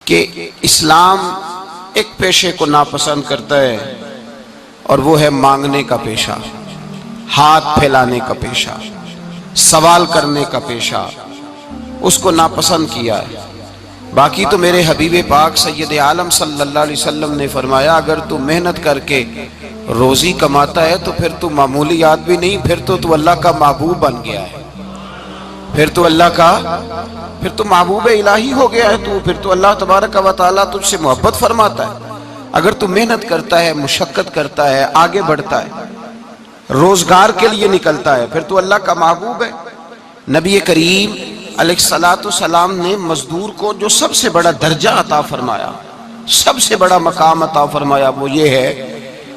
کہ اسلام ایک پیشے کو ناپسند کرتا ہے اور وہ ہے مانگنے کا پیشہ، ہاتھ پھیلانے کا پیشہ، سوال کرنے کا پیشہ، اس کو ناپسند کیا ہے۔ باقی تو میرے حبیب پاک سید عالم صلی اللہ علیہ وسلم نے فرمایا اگر تو محنت کر کے روزی کماتا ہے تو پھر تو معمولی آدمی نہیں، پھر تو اللہ کا محبوب بن گیا ہے، پھر تو محبوب الہی ہو گیا ہے، پھر تو اللہ تبارک و تعالیٰ تجھ سے محبت فرماتا ہے۔ اگر تو محنت کرتا ہے، مشقت کرتا ہے، آگے بڑھتا ہے، روزگار کے لیے نکلتا ہے، پھر تو اللہ کا محبوب ہے۔ نبی کریم علیہ السلام نے مزدور کو جو سب سے بڑا درجہ عطا فرمایا، سب سے بڑا مقام عطا فرمایا، وہ یہ ہے،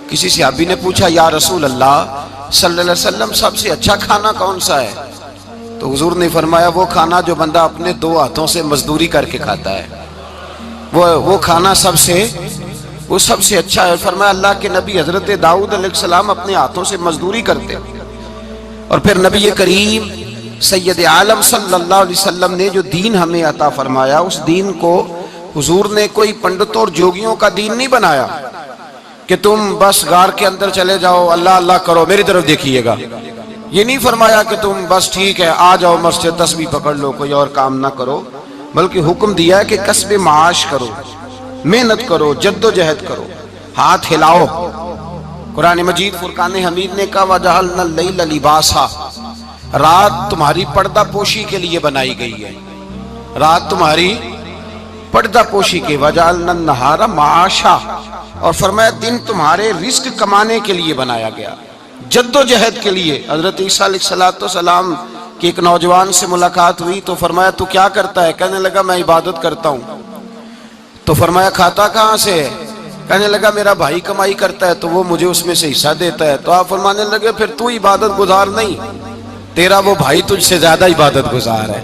کسی صحابی نے پوچھا یا رسول اللہ صلی اللہ علیہ وسلم سب سے اچھا کھانا کون سا ہے؟ تو حضور نے فرمایا وہ کھانا جو بندہ اپنے دو ہاتھوں سے مزدوری کر کے کھاتا ہے، وہ کھانا سب سے اچھا ہے۔ فرمایا اللہ کے نبی حضرت داؤد علیہ السلام اپنے ہاتھوں سے مزدوری کرتے۔ اور پھر نبی کریم سید عالم صلی اللہ علیہ وسلم نے جو دین ہمیں عطا فرمایا، اس دین کو حضور نے کوئی پنڈتوں اور جوگیوں کا دین نہیں بنایا کہ تم بس غار کے اندر چلے جاؤ، اللہ اللہ کرو، میری طرف دیکھیے گا۔ یہ نہیں فرمایا کہ تم بس ٹھیک ہے آ جاؤ مسجد تسبیح پکڑ لو، کوئی اور کام نہ کرو، بلکہ حکم دیا ہے کہ کسب معاش کرو، محنت کرو، جد و جہد کرو، ہاتھ ہلاؤ۔ قرآن مجید فرقان حمید نے کہا وَجَعَلْنَا اللَّيْلَ لِبَاسًا، رات تمہاری پردہ پوشی کے لیے بنائی گئی ہے، رات تمہاری پردہ پوشی کے، وَجَعَلْنَا النَّهَارَ مَعَاشًا، اور فرمایا دن تمہارے رزق کمانے کے لیے بنایا گیا، جد و جہد کے لیے۔ حضرت عیسیٰ علیہ السلام کی ایک نوجوان سے ملاقات ہوئی تو فرمایا تو کیا کرتا ہے؟ کہنے لگا میں عبادت کرتا ہوں۔ تو فرمایا کھاتا کہاں سے ہے؟ کہنے لگا میرا بھائی کمائی کرتا ہے تو وہ مجھے اس میں سے حصہ دیتا ہے۔ تو آپ فرمانے لگے پھر تو عبادت گزار نہیں، تیرا وہ بھائی تجھ سے زیادہ عبادت گزار ہے،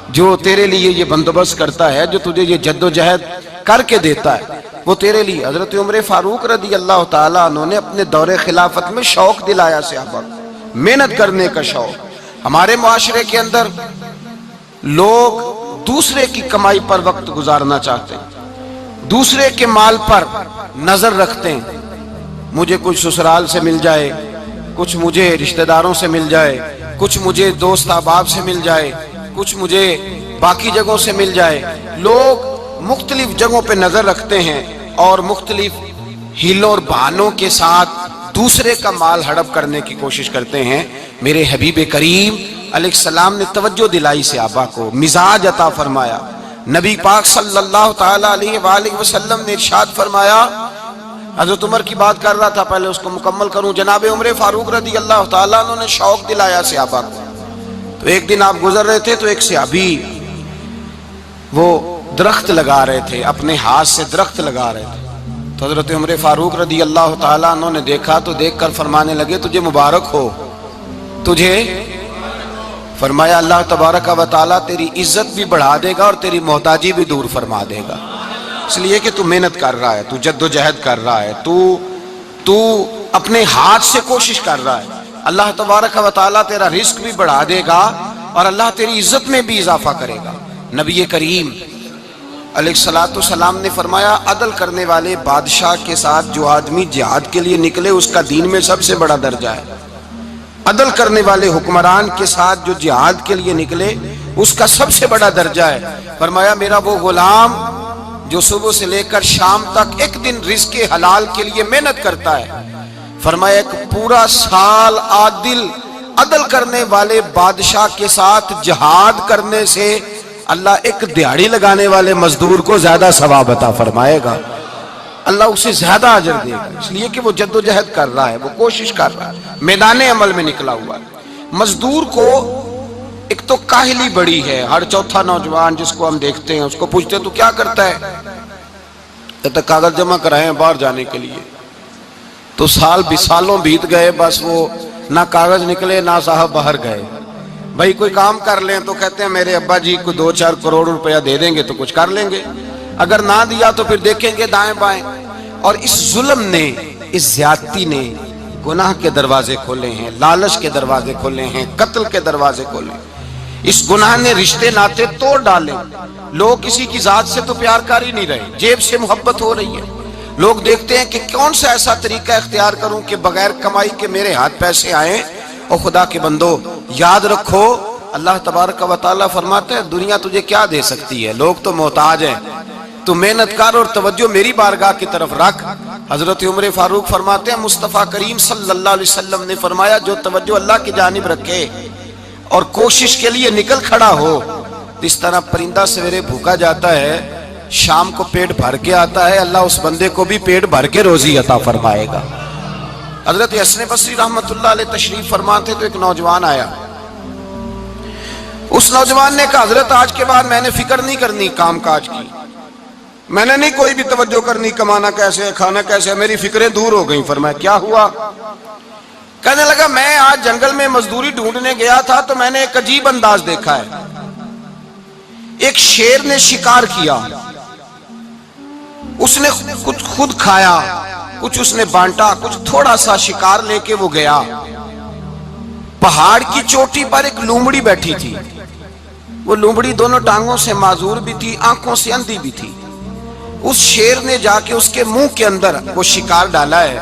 جو تیرے لیے یہ بندوبست کرتا ہے، جو تجھے یہ جد و جہد کر کے دیتا ہے، وہ تیرے لیے۔ حضرت عمر فاروق رضی اللہ تعالیٰ عنہ نے اپنے دور خلافت میں شوق دلایا صحابہ کو، محنت کرنے کا شوق۔ ہمارے معاشرے کے اندر لوگ دوسرے کی کمائی پر وقت گزارنا چاہتے ہیں، دوسرے کے مال پر نظر رکھتے ہیں، مجھے کچھ سسرال سے مل جائے، کچھ مجھے رشتہ داروں سے مل جائے، کچھ مجھے دوست احباب سے مل جائے، کچھ مجھے باقی جگہوں سے مل جائے۔ لوگ مختلف جگہوں پہ نظر رکھتے ہیں اور مختلف ہیلوں اور بہانوں کے ساتھ دوسرے کا مال ہڑپ کرنے کی کوشش کرتے ہیں۔ میرے حبیب کریم علیہ السلام نے توجہ دلائی صحابہ کو، مزاج عطا فرمایا۔ نبی پاک صلی اللہ تعالیٰ علیہ وآلہ وسلم نے ارشاد فرمایا، حضرت عمر کی بات کر رہا تھا، پہلے اس کو مکمل کروں، جناب عمر فاروق رضی اللہ تعالیٰ عنہ نے شوق دلایا صحابہ کو۔ تو ایک دن آپ گزر رہے تھے تو ایک صحابی وہ درخت لگا رہے تھے، اپنے ہاتھ سے درخت لگا رہے تھے۔ تو حضرت عمر فاروق رضی اللہ تعالیٰ عنہ نے دیکھا تو دیکھ کر فرمانے لگے تجھے مبارک ہو، تجھے، فرمایا اللہ تبارک و تعالیٰ تیری عزت بھی بڑھا دے گا اور تیری محتاجی بھی دور فرما دے گا، اس لیے کہ تو محنت کر رہا ہے، تو جد و جہد کر رہا ہے، تو اپنے ہاتھ سے کوشش کر رہا ہے، اللہ تبارک و تعالیٰ تیرا رزق بھی بڑھا دے گا اور اللہ تیری عزت میں بھی اضافہ کرے گا۔ نبی کریم علیہ السلام نے فرمایا عدل کرنے والے بادشاہ کے ساتھ جو آدمی جہاد کے لیے نکلے اس کا دین میں سب سے بڑا درجہ ہے، عدل کرنے والے حکمران کے ساتھ جو جہاد کے لیے نکلے اس کا سب سے بڑا درجہ ہے۔ فرمایا میرا وہ غلام جو صبح سے لے کر شام تک ایک دن رزق حلال کے لیے محنت کرتا ہے، فرمایا ایک پورا سال عدل کرنے والے بادشاہ کے ساتھ جہاد کرنے سے اللہ ایک دیہڑی لگانے والے مزدور کو زیادہ ثواب عطا فرمائے گا، اللہ اسے زیادہ اجر دے گا، اس لیے کہ وہ جد و جہد کر رہا ہے، وہ کوشش کر رہا ہے، میدان عمل میں نکلا ہوا ہے۔ مزدور کو ایک تو کاہلی بڑی ہے، ہر چوتھا نوجوان جس کو ہم دیکھتے ہیں اس کو پوچھتے تو کیا کرتا ہے، کہتا کاغذ جمع کرائے ہیں باہر جانے کے لیے، تو سالوں بیت گئے، بس وہ نہ کاغذ نکلے نہ صاحب باہر گئے۔ بھائی کوئی کام کر لیں تو کہتے ہیں میرے ابا جی کو 2-4 کروڑ روپیہ دے دیں گے تو کچھ کر لیں گے، اگر نہ دیا تو پھر دیکھیں گے دائیں بائیں۔ اور اس ظلم نے، اس زیادتی نے گناہ کے دروازے کھولے ہیں، لالچ کے دروازے کھولے ہیں، قتل کے دروازے کھولے ہیں۔ اس گناہ نے رشتے ناتے توڑ ڈالے. لوگ کسی کی ذات سے تو پیار کر ہی نہیں رہے, جیب سے محبت ہو رہی ہے. لوگ دیکھتے ہیں کہ کون سا ایسا طریقہ اختیار کروں کہ بغیر کمائی کے میرے ہاتھ پیسے آئیں. اور خدا کے بندو یاد رکھو, اللہ تبارک و تعالیٰ فرماتا ہے دنیا تجھے کیا دے سکتی ہے, لوگ تو محتاج ہیں, تو محنت کر اور توجہ میری بارگاہ کی طرف رکھ. حضرت عمر فاروق فرماتے ہیں مصطفیٰ کریم صلی اللہ علیہ وسلم نے فرمایا جو توجہ اللہ کی جانب رکھے اور کوشش کے لیے نکل کھڑا ہو, اس طرح پرندہ سویرے بھوکا جاتا ہے, شام کو پیٹ بھر کے آتا ہے, اللہ اس بندے کو بھی پیٹ بھر کے روزی عطا فرمائے گا. حضرت حسن بصری رحمت اللہ علیہ تشریف فرماتے تو ایک نوجوان آیا. اس نوجوان نے کہا حضرت آج کے بعد میں نے فکر نہیں کرنی کام کاج کی, میں نے نہیں کوئی بھی توجہ کرنی کمانا کیسے ہے کھانا کیسے ہے, میری فکریں دور ہو گئیں. فرمایا کیا ہوا؟ کہنے لگا میں آج جنگل میں مزدوری ڈھونڈنے گیا تھا تو میں نے ایک عجیب انداز دیکھا ہے. ایک شیر نے شکار کیا, اس نے کچھ خود کھایا, کچھ اس نے بانٹا, کچھ تھوڑا سا شکار لے کے وہ گیا. پہاڑ کی چوٹی پر ایک لومڑی بیٹھی تھی, وہ لومڑی دونوں ٹانگوں سے معذور بھی تھی, آنکھوں سے اندھی بھی تھی. اس شیر نے جا کے اس کے منہ کے اندر وہ شکار ڈالا ہے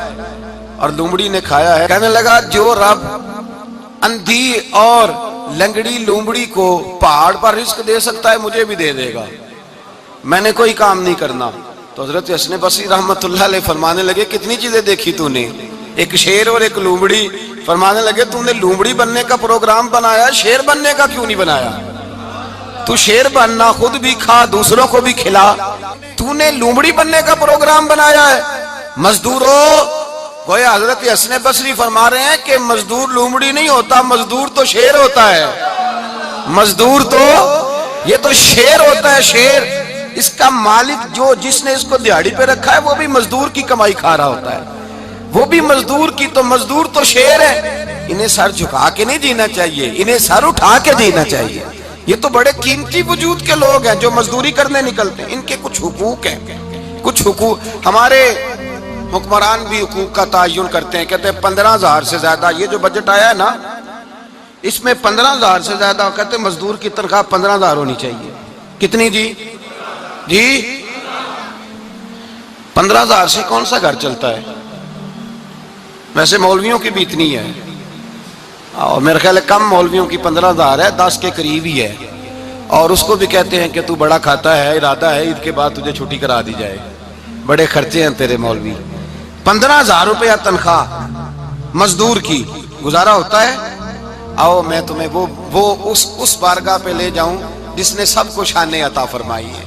اور لومڑی نے کھایا ہے. کہنے لگا جو رب اندھی اور لنگڑی لومڑی کو پہاڑ پر رزق دے سکتا ہے مجھے بھی دے دے گا, میں نے کوئی کام نہیں کرنا. تو حضرت حسن بصری رحمت اللہ علیہ فرمانے لگے کتنی چیزیں دیکھی تو نے, ایک شیر اور ایک لومڑی. فرمانے لگے تو نے لومڑی بننے کا پروگرام بنایا, شیر بننے کا کیوں نہیں بنایا؟ تو شیر بننا, خود بھی کھا دوسروں کو بھی کھلا, تو نے لومڑی بننے کا پروگرام بنایا ہے. مزدوروں, گویا حضرت حسن بصری فرما رہے ہیں کہ مزدور لومڑی نہیں ہوتا, مزدور تو شیر ہوتا ہے. مزدور تو یہ تو شیر ہوتا ہے, شیر. اس کا مالک جو جس نے اس کو دیہڑی پہ رکھا ہے وہ بھی مزدور کی کمائی کھا رہا ہوتا ہے, وہ بھی مزدور کی. تو مزدور تو شیر ہے, انہیں سر جھکا کے نہیں جینا چاہیے, انہیں سر اٹھا کے جینا چاہیے. یہ تو بڑے قیمتی وجود کے لوگ ہیں جو مزدوری کرنے نکلتے ہیں, ان کے کچھ حقوق ہیں, کچھ حقوق. ہمارے حکمران بھی حقوق کا تعین کرتے ہیں, کہتے ہیں 15,000 سے زیادہ, یہ جو بجٹ آیا ہے نا اس میں 15,000 سے زیادہ, کہتے ہیں مزدور کی تنخواہ 15,000 ہونی چاہیے. کتنی جی؟ 15,000 سے کون سا گھر چلتا ہے؟ ویسے مولویوں کی بھی اتنی ہے, اور میرے خیال ہے کم مولویوں کی 15,000 ہے, 10 کے قریب ہی ہے. اور اس کو بھی کہتے ہیں کہ تو بڑا کھاتا ہے, ارادہ ہے عید کے بعد تجھے چھٹی کرا دی جائے, بڑے خرچے ہیں تیرے مولوی. 15,000 روپیہ تنخواہ مزدور کی, گزارا ہوتا ہے؟ آؤ میں تمہیں وہ اس بارگاہ پہ لے جاؤں جس نے سب کو شان عطا فرمائی ہے.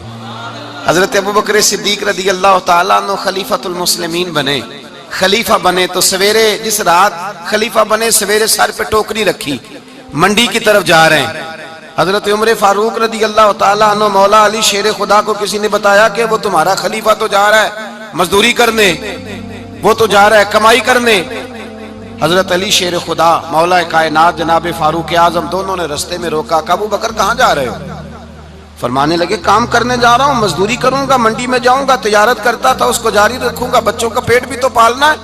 حضرت ابوبکر صدیق رضی اللہ تعالیٰ عنہ خلیفۃ المسلمین بنے. خلیفہ بنے تو سویرے, جس رات خلیفہ بنے سویرے سر پہ ٹوکری رکھی, منڈی کی طرف جا رہے ہیں. حضرت عمر فاروق رضی اللہ تعالیٰ عنہ مولا علی شیر خدا کو کسی نے بتایا کہ وہ تمہارا خلیفہ تو جا رہا ہے مزدوری کرنے, وہ تو جا رہا ہے کمائی کرنے. حضرت علی شیر خدا مولا کائنات جناب فاروق اعظم دونوں نے رستے میں روکا. کہ ابو بکر کہاں جا رہے ہو؟ فرمانے لگے کام کرنے جا رہا ہوں, مزدوری کروں گا, منڈی میں جاؤں گا, تجارت کرتا تھا اس کو جاری رکھوں گا, بچوں کا پیٹ بھی تو پالنا ہے.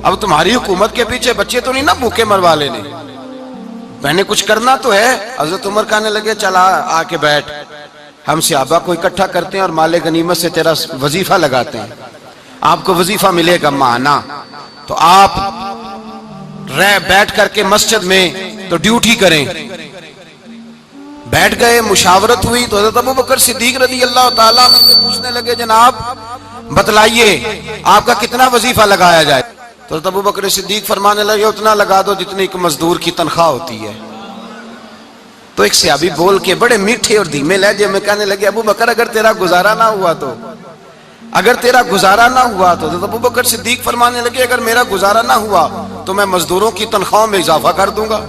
اب تمہاری حکومت کے پیچھے بچے تو نہیں نا بھوکے مروا لینے, میں نے کچھ کرنا تو ہے. حضرت عمر کہنے لگے چلا آ کے بیٹھ, ہم صحابہ کو اکٹھا کرتے ہیں اور مال غنیمت سے تیرا وظیفہ لگاتے ہیں, آپ کو وظیفہ ملے گا ماہانہ. تو آپ بیٹھ کر کے مسجد میں تو ڈیوٹی کریں. بیٹھ گئے, مشاورت ہوئی تو حضرت ابوبکر صدیق رضی اللہ تعالیٰ عنہ سے پوچھنے لگے جناب بتلائیے آپ کا کتنا وظیفہ لگایا جائے؟ تو حضرت ابوبکر صدیق فرمانے لگے اتنا لگا دو جتنی ایک مزدور کی تنخواہ ہوتی ہے. تو ایک صحابی بول کے بڑے میٹھے اور دھیمے لہجے میں کہنے لگے ابو بکر اگر تیرا گزارا نہ ہوا تو, اگر تیرا گزارا نہ ہوا تو. حضرت ابوبکر صدیق فرمانے لگے اگر میرا گزارا نہ ہوا تو میں مزدوروں کی تنخواہوں میں اضافہ کر دوں گا,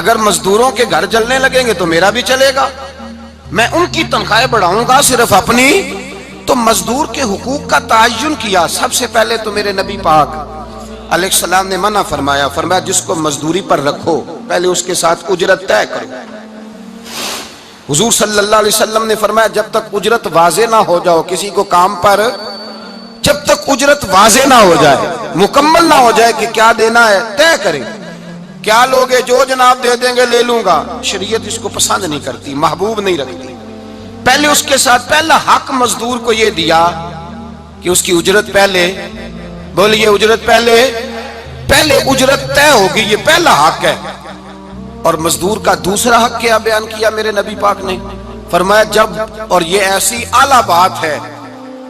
اگر مزدوروں کے گھر جلنے لگیں گے تو میرا بھی چلے گا, میں ان کی تنخواہیں بڑھاؤں گا صرف اپنی. تو مزدور کے حقوق کا تعین کیا. سب سے پہلے تو میرے نبی پاک علیہ السلام نے منع فرمایا, فرمایا جس کو مزدوری پر رکھو پہلے اس کے ساتھ اجرت طے کرو. حضور صلی اللہ علیہ وسلم نے فرمایا جب تک اجرت واضح نہ ہو جاؤ کسی کو کام پر, جب تک اجرت واضح نہ ہو جائے, مکمل نہ ہو جائے کہ کیا دینا ہے, طے کریں. کیا لوگے؟ جو جناب دے دیں گے لے لوں گا۔ شریعت اس کو پسند نہیں کرتی، محبوب نہیں رکھتی۔ پہلے اس کے ساتھ پہلا حق مزدور کو یہ دیا کہ اس کی اجرت پہلے، بولیے اجرت پہلے اجرت طے ہوگی، یہ پہلا حق ہے۔ اور مزدور کا دوسرا حق کیا بیان کیا میرے نبی پاک نے؟ فرمایا جب، اور یہ ایسی اعلیٰ بات ہے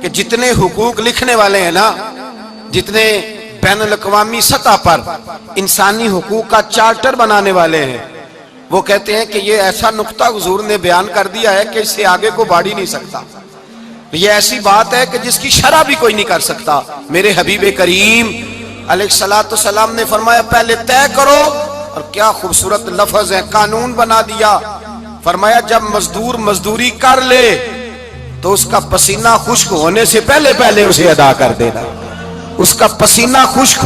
کہ جتنے حقوق لکھنے والے ہیں نا، جتنے بین الاقوامی سطح پر انسانی حقوق کا چارٹر بنانے والے ہیں، وہ کہتے ہیں کہ یہ ایسا نقطہ حضور نے بیان کر دیا ہے کہ اس سے آگے کو بڑھ ہی نہیں سکتا۔ یہ ایسی بات ہے کہ جس کی شرح بھی کوئی نہیں کر سکتا۔ میرے حبیب کریم علیہ الصلوۃ والسلام نے فرمایا پہلے طے کرو، اور کیا خوبصورت لفظ ہے، قانون بنا دیا۔ فرمایا جب مزدور مزدوری کر لے تو اس کا پسینہ خشک ہونے سے پہلے اسے ادا کر دینا۔ اس کا پسینہ خشک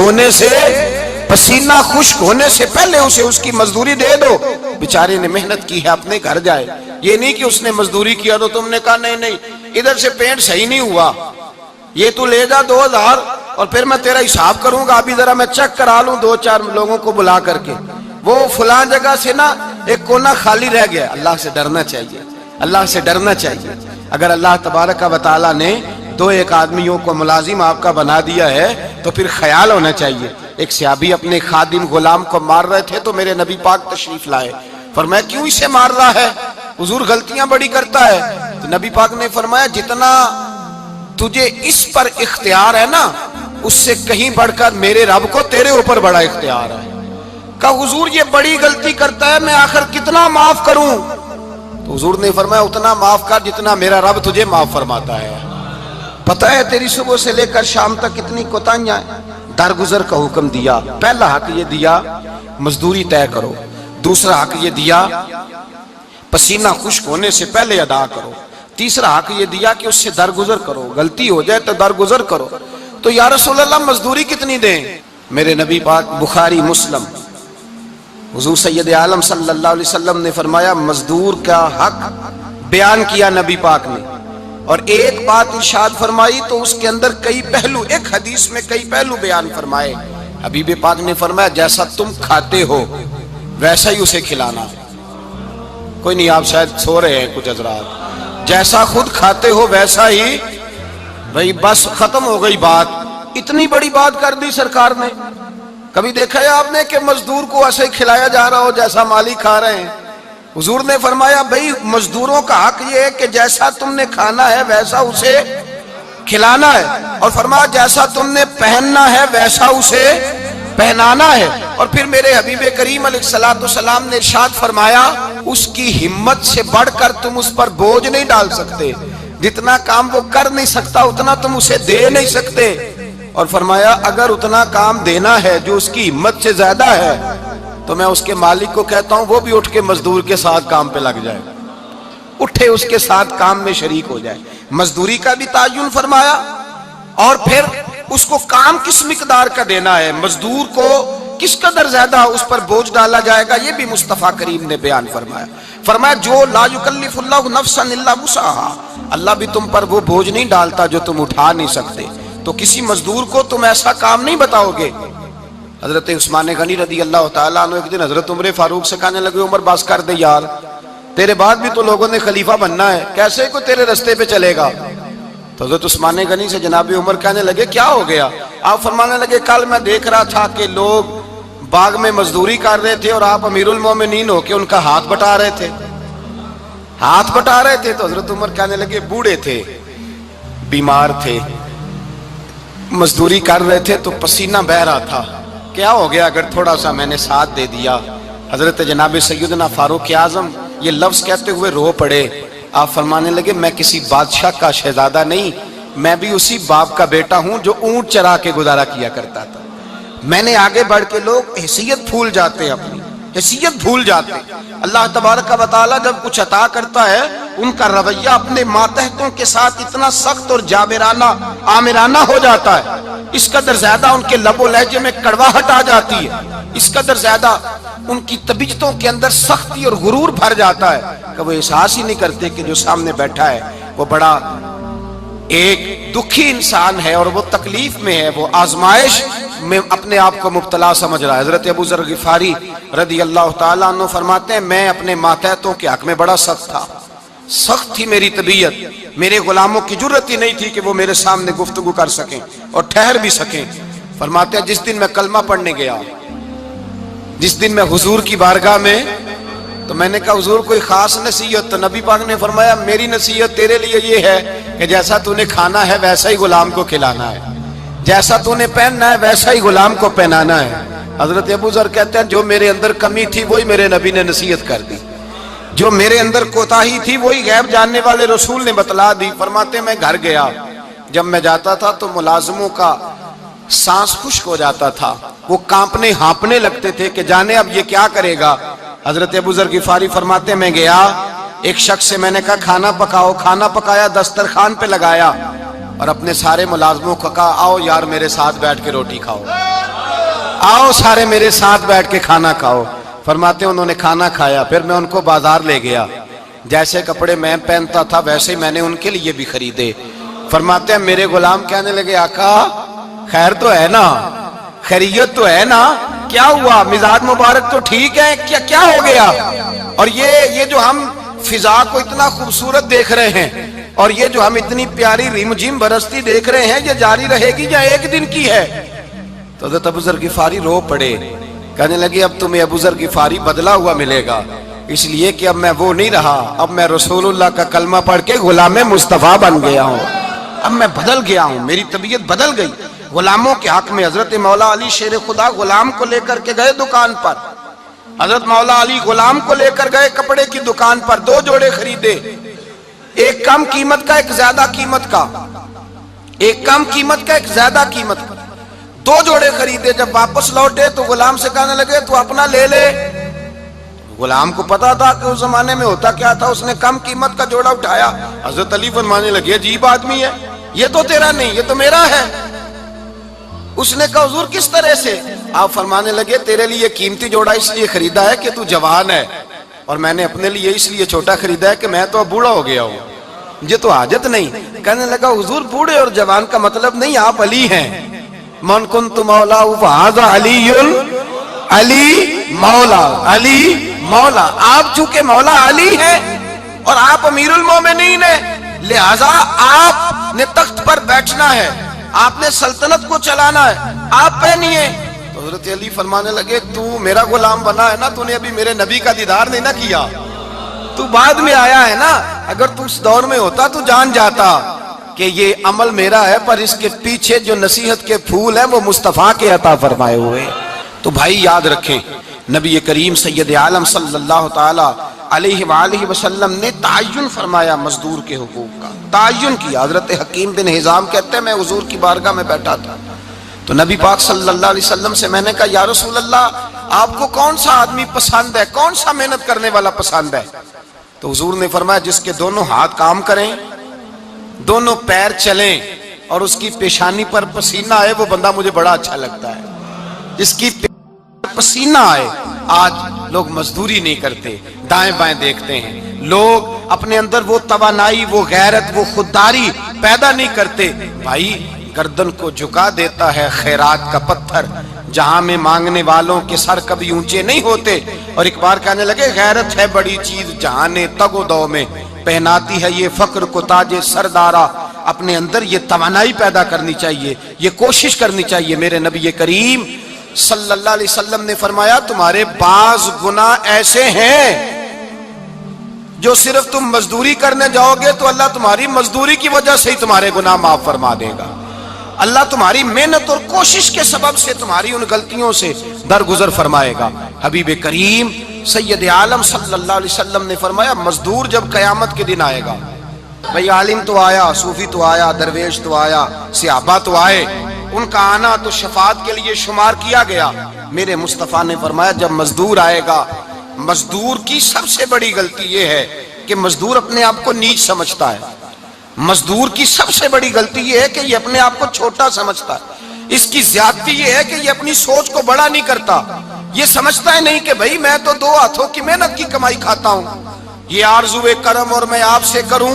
ہونے سے پہلے اسے اس کی مزدوری دے دو۔ بیچارے نے محنت کی ہے، اپنے گھر جائے۔ یہ نہیں کہ اس نے مزدوری کیا تو تم نے کہا نہیں ادھر سے پینٹ صحیح نہیں ہوا، یہ تو لے جا 2000 اور پھر میں تیرا حساب کروں گا، ابھی ذرا میں چیک کرا لوں 2-4 لوگوں کو بلا کر کے، وہ فلاں جگہ سے نا ایک کونا خالی رہ گیا۔ اللہ سے ڈرنا چاہیے، اللہ سے ڈرنا چاہیے۔ اگر اللہ تبارک و تعالیٰ نے 2-1 آدمیوں کو ملازم آپ کا بنا دیا ہے تو پھر خیال ہونا چاہیے۔ ایک صحابی اپنے خادم غلام کو مار رہے تھے تو میرے نبی پاک تشریف لائے۔ فرمایا کیوں اسے مار رہا ہے؟ حضور غلطیاں بڑی کرتا ہے۔ تو نبی پاک نے فرمایا جتنا تجھے اس پر اختیار ہے نا، اس سے کہیں بڑھ کر میرے رب کو تیرے اوپر بڑا اختیار ہے۔ کہا حضور یہ بڑی غلطی کرتا ہے، میں آخر کتنا معاف کروں؟ تو حضور نے فرمایا اتنا معاف کر جتنا میرا رب تجھے معاف فرماتا ہے۔ پتہ ہے تیری صبح سے لے کر شام تک کتنی کوتاہیاں ہیں۔ درگزر کا حکم دیا۔ پہلا حق یہ دیا مزدوری طے کرو، دوسرا حق یہ دیا پسینہ خشک ہونے سے پہلے ادا کرو، تیسرا حق یہ دیا کہ اس سے درگزر کرو، غلطی ہو جائے تو درگزر کرو۔ تو یا رسول اللہ مزدوری کتنی دیں؟ میرے نبی پاک بخاری مسلم حضور سید عالم صلی اللہ علیہ وسلم نے فرمایا مزدور کا حق بیان کیا نبی پاک نے، اور ایک بات ارشاد فرمائی تو اس کے اندر کئی پہلو، ایک حدیث میں کئی پہلو بیان فرمائے۔ حبیب پاک نے فرمایا جیسا تم کھاتے ہو ویسا ہی اسے کھلانا۔ کوئی نہیں، آپ شاید سو رہے ہیں کچھ حضرات۔ جیسا خود کھاتے ہو ویسا ہی، بھئی بس ختم ہو گئی بات۔ اتنی بڑی بات کر دی سرکار نے۔ کبھی دیکھا ہے آپ نے کہ مزدور کو ایسے کھلایا جا رہا ہو جیسا مالک کھا رہے ہیں؟ حضور نے فرمایا بھئی مزدوروں کا حق یہ ہے کہ جیسا تم نے کھانا ہے ویسا اسے کھلانا ہے، اور فرمایا جیسا تم نے پہننا ہے ویسا اسے پہنانا ہے۔ اور پھر میرے حبیب کریم علیہ الصلوۃ والسلام نے ارشاد فرمایا اس کی ہمت سے بڑھ کر تم اس پر بوجھ نہیں ڈال سکتے، جتنا کام وہ کر نہیں سکتا اتنا تم اسے دے نہیں سکتے۔ اور فرمایا اگر اتنا کام دینا ہے جو اس کی ہمت سے زیادہ ہے تو میں اس کے مالک کو کہتا ہوں وہ بھی اٹھ کے مزدور کے ساتھ کام پہ لگ جائے، اٹھے اس کے ساتھ کام میں شریک ہو جائے۔ مزدوری کا بھی تعین فرمایا، اور پھر اس کو کام کس مقدار کا دینا ہے، مزدور کو کس قدر زیادہ اس پر بوجھ ڈالا جائے گا، یہ بھی مصطفیٰ کریم نے بیان فرمایا۔ فرمایا جو لا یکلف اللہ نفسا الا وسعها، اللہ بھی تم پر وہ بوجھ نہیں ڈالتا جو تم اٹھا نہیں سکتے، تو کسی مزدور کو تم ایسا کام نہیں بتاؤ گے۔ حضرت عثمان غنی رضی اللہ تعالیٰ عنہ ایک دن حضرت عمر فاروق سے کہنے لگے عمر بس کر دے یار، تیرے بعد بھی تو لوگوں نے خلیفہ بننا ہے، کیسے کوئی تیرے رستے پہ چلے گا؟ تو حضرت عثمان غنی سے جناب عمر کہنے لگے کیا ہو گیا؟ آپ فرمانے لگے کل میں دیکھ رہا تھا کہ لوگ باغ میں مزدوری کر رہے تھے اور آپ امیر المومنین ہو کے ان کا ہاتھ بٹا رہے تھے، ہاتھ بٹا رہے تھے۔ تو حضرت عمر کہنے لگے بوڑھے تھے، بیمار تھے، مزدوری کر رہے تھے تو پسینہ بہہ رہا تھا، کیا ہو گیا اگر تھوڑا سا میں نے ساتھ دے دیا؟ حضرت جناب سیدنا فاروق اعظم یہ لفظ کہتے ہوئے رو پڑے۔ آپ فرمانے لگے میں کسی بادشاہ کا شہزادہ نہیں، میں بھی اسی باپ کا بیٹا ہوں جو اونٹ چرا کے گزارا کیا کرتا تھا۔ میں نے آگے بڑھ کے لوگ حیثیت بھول جاتے ہیں، اپنی حیثیت بھول جاتے ہیں۔ اللہ تبارک و تعالیٰ جب کچھ عطا کرتا ہے ان کا رویہ اپنے ماتحتوں کے ساتھ اتنا سخت اور جابرانہ آمرانہ ہو جاتا ہے، اس قدر زیادہ ان کے لب و لہجے میں کڑواہٹ آ جاتی ہے، اس قدر زیادہ ان کی طبیعتوں کے اندر سختی اور غرور بھر جاتا ہے کہ وہ احساس ہی نہیں کرتے کہ جو سامنے بیٹھا ہے وہ بڑا ایک دکھی انسان ہے اور وہ تکلیف میں ہے، وہ آزمائش میں اپنے آپ کو مبتلا سمجھ رہا ہے۔ حضرت ابو ذر غفاری رضی اللہ تعالیٰ عنہ فرماتے ہیں میں اپنے ماتحتوں کے حق میں بڑا سخت تھا، سخت تھی میری طبیعت، میرے غلاموں کی جرت ہی نہیں تھی کہ وہ میرے سامنے گفتگو کر سکیں اور ٹھہر بھی سکیں۔ فرماتے ہیں جس دن میں کلمہ پڑھنے گیا، جس دن میں حضور کی بارگاہ میں، تو میں نے کہا حضور کوئی خاص نصیحت؟ تو نبی پاک نے فرمایا میری نصیحت تیرے لیے یہ ہے کہ جیسا تو نے کھانا ہے ویسا ہی غلام کو کھلانا ہے، جیسا تو نے پہننا ہے ویسا ہی غلام کو پہنانا ہے۔ حضرت ابو ذر کہتے ہیں جو میرے اندر کمی تھی وہی میرے نبی نے نصیحت کر دی، جو میرے اندر کوتاہی تھی وہی غیب جاننے والے رسول نے بتلا دی۔ فرماتے ہیں میں گھر گیا، جب میں جاتا تھا تو ملازموں کا سانس خشک ہو جاتا تھا، وہ کانپنے ہانپنے لگتے تھے کہ جانے اب یہ کیا کرے گا۔ حضرت ابو ذر غفاری فرماتے ہیں میں گیا، ایک شخص سے میں نے کہا کھانا پکاؤ، کھانا پکایا، دسترخوان پہ لگایا اور اپنے سارے ملازموں کو کہا آؤ یار میرے ساتھ بیٹھ کے روٹی کھاؤ، آؤ سارے میرے ساتھ بیٹھ کے کھانا کھاؤ۔ فرماتے ہیں انہوں نے کھانا کھایا، پھر میں ان کو بازار لے گیا، جیسے کپڑے میں پہنتا تھا ویسے ہی میں نے ان کے لیے بھی خریدے۔ فرماتے ہیں میرے غلام کہنے لگے آقا خیر تو ہے نا، خیریت تو ہے نا، کیا ہوا، مزاج مبارک تو ٹھیک ہے، کیا ہو گیا؟ اور یہ جو ہم فضا کو اتنا خوبصورت دیکھ رہے ہیں اور یہ جو ہم اتنی پیاری ریم جھم برستی دیکھ رہے ہیں، یہ جاری رہے گی یا ایک دن کی ہے؟ تو حضرت ابو ذر غفاری رو پڑے، کہنے لگے اب تمہیں ابو ذر غفاری بدلا ہوا ملے گا، اس لیے کہ اب میں وہ نہیں رہا، اب میں رسول اللہ کا کلمہ پڑھ کے غلام مصطفیٰ بن گیا ہوں، اب میں بدل گیا ہوں، میری طبیعت بدل گئی۔ غلاموں کے حق میں حضرت مولا علی شیر خدا غلام کو لے کر کے گئے دکان پر، حضرت مولا علی غلام کو لے کر گئے کپڑے کی دکان پر، 2 جوڑے خریدے، ایک کم قیمت کا ایک زیادہ قیمت کا، ایک کم قیمت کا ایک زیادہ قیمت کا، 2 جوڑے خریدے۔ جب واپس لوٹے تو غلام سے کہنے لگے تو اپنا لے لے۔ غلام کو پتا تھا کہ اس زمانے میں ہوتا کیا تھا، اس نے کم قیمت کا جوڑا اٹھایا۔ حضرت علی فرمانے لگے عجیب آدمی ہے، یہ تو تیرا نہیں، یہ تو میرا ہے۔ اس نے کہا حضور کس طرح سے؟ آپ فرمانے لگے تیرے لیے قیمتی جوڑا اس لیے خریدا ہے کہ تو جوان ہے، اور میں نے اپنے لیے اس لیے چھوٹا خریدا ہے کہ میں تو اب بوڑھا ہو گیا ہوں، مجھے تو حاجت نہیں۔ کہنے لگا حضور بوڑھے اور جوان کا مطلب نہیں، آپ علی ہیں، من کنت مولا فہذا علی، علی مولا، علی مولا، آپ چونکہ مولا علی ہیں اور آپ امیر المومنین ہیں، لہذا آپ نے تخت پر بیٹھنا ہے، آپ نے سلطنت کو چلانا ہے، آپ پہنیے۔ تو حضرت علی فرمانے لگے تو میرا غلام بنا ہے نا، تو نے ابھی میرے نبی کا دیدار نہیں نہ کیا، تو بعد میں آیا ہے نا، اگر تو اس دور میں ہوتا تو جان جاتا کہ یہ عمل میرا ہے، پر اس کے پیچھے جو نصیحت کے پھول ہیں وہ مصطفیٰ کے عطا فرمائے ہوئے۔ تو بھائی یاد رکھیں نبی کریم سید عالم صلی اللہ تعالی علیہ وآلہ وسلم نے تعین فرمایا مزدور کے حقوق کا، تعین کیا۔ حضرت حکیم بن حزام کہتے ہیں میں حضور کی بارگاہ میں بیٹھا تھا تو نبی پاک صلی اللہ علیہ وسلم سے میں نے کہا یا رسول اللہ آپ کو کون سا آدمی پسند ہے، کون سا محنت کرنے والا پسند ہے؟ تو حضور نے فرمایا جس کے دونوں ہاتھ کام کریں، دونوں پیر چلیں اور اس کی پیشانی پر پسینہ آئے، وہ بندہ مجھے بڑا اچھا لگتا ہے۔ جس کی پسینہ آئے، آج لوگ مزدوری نہیں کرتے، دائیں بائیں دیکھتے ہیں، لوگ اپنے اندر وہ توانائی، وہ غیرت، وہ خودداری پیدا نہیں کرتے۔ بھائی گردن کو جھکا دیتا ہے خیرات کا پتھر، جہاں میں مانگنے والوں کے سر کبھی اونچے نہیں ہوتے۔ اور ایک بار کہنے لگے غیرت ہے بڑی چیز جہاں نے تگ و دو میں، پہناتی ہے یہ فقر کو تاج سردارا۔ اپنے اندر یہ توانائی پیدا کرنی چاہیے، یہ کوشش کرنی چاہیے۔ میرے نبی کریم صلی اللہ علیہ وسلم نے فرمایا تمہارے بعض گناہ ایسے ہیں جو صرف تم مزدوری کرنے جاؤ گے تو اللہ تمہاری مزدوری کی وجہ سے ہی تمہارے گناہ معاف فرما دے گا، اللہ تمہاری محنت اور کوشش کے سبب سے تمہاری ان غلطیوں سے درگزر فرمائے گا۔ حبیب کریم سید عالم صلی اللہ علیہ وسلم نے فرمایا مزدور جب قیامت کے دن آئے گا، بھئی عالم تو آیا، صوفی تو آیا، درویش تو آیا، صحابہ تو آئے، ان کا آنا تو شفاعت کے لیے شمار کیا گیا۔ میرے مصطفیٰ نے فرمایا جب مزدور آئے گا، مزدور کی سب سے بڑی غلطی یہ ہے کہ مزدور اپنے آپ کو نیچ سمجھتا ہے۔ مزدور کی سب سے بڑی غلطی یہ ہے کہ یہ اپنے آپ کو چھوٹا سمجھتا ہے۔ اس کی زیادتی یہ ہے کہ یہ اپنی سوچ کو بڑا نہیں کرتا، یہ سمجھتا ہے نہیں کہ بھئی میں تو 2 ہاتھوں کی محنت کی کمائی کھاتا ہوں، یہ آرزو کرم اور میں آپ سے کروں